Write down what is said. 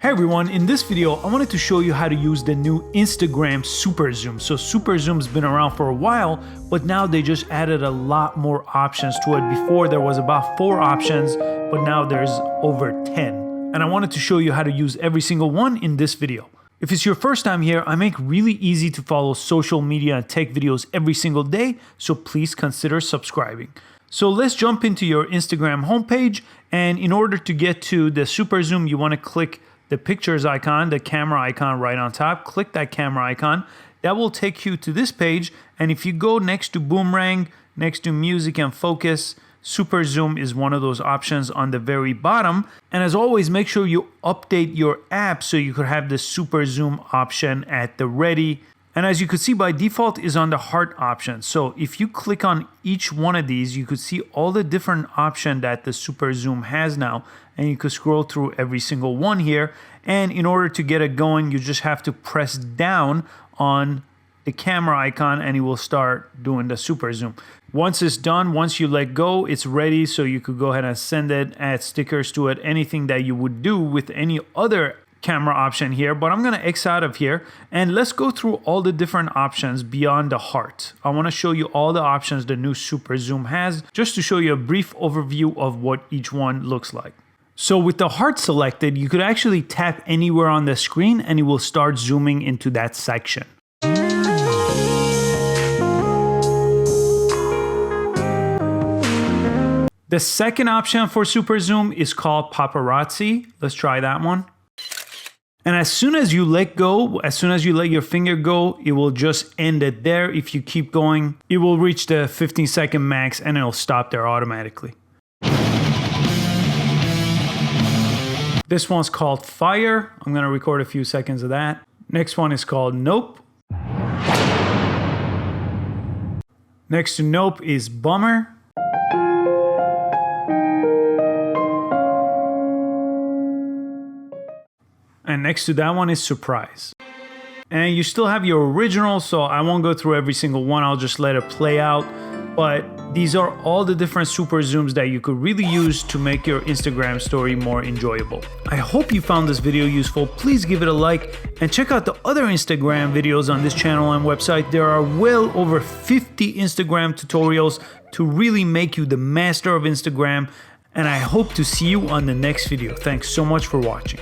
Hey everyone, in this video I wanted to show you how to use the new Instagram Super Zoom. So Super Zoom's been around for a while, but now they just added a lot more options to it. Before there was about 4 options, but now there's over 10. And I wanted to show you how to use every single one in this video. If it's your first time here, I make really easy to follow social media and tech videos every single day, so please consider subscribing. So let's jump into your Instagram homepage, and in order to get to the Super Zoom, you want to click the pictures icon, the camera icon right on top. Click that camera icon. That will take you to this page, and if you go next to boomerang, next to music and focus, Super Zoom is one of those options on the very bottom. And as always, make sure you update your app so you could have the Super Zoom option at the ready. And as you could see, by default is on the heart option. So if you click on each one of these, you could see all the different options that the Super Zoom has now. And you could scroll through every single one here. And in order to get it going, you just have to press down on the camera icon and it will start doing the Super Zoom. Once it's done, once you let go, it's ready. So you could go ahead and send it, add stickers to it, anything that you would do with any other camera option here. But I'm going to X out of here and let's go through all the different options beyond the heart. I want to show you all the options the new Super Zoom has, just to show you a brief overview of what each one looks like. So with the heart selected, you could actually tap anywhere on the screen and it will start zooming into that section. The second option for Super Zoom is called Paparazzi. Let's try that one. And as soon as you let go, as soon as you let your finger go, it will just end it there. If you keep going, it will reach the 15-second max and it'll stop there automatically. This one's called Fire. I'm gonna record a few seconds of that. Next one is called Nope. Next to Nope is Bummer. And next to that one is Surprise. And you still have your original, so I won't go through every single one. I'll just let it play out. But these are all the different Super Zooms that you could really use to make your Instagram story more enjoyable. I hope you found this video useful. Please give it a like and check out the other Instagram videos on this channel and website. There are well over 50 Instagram tutorials to really make you the master of Instagram. And I hope to see you on the next video. Thanks so much for watching.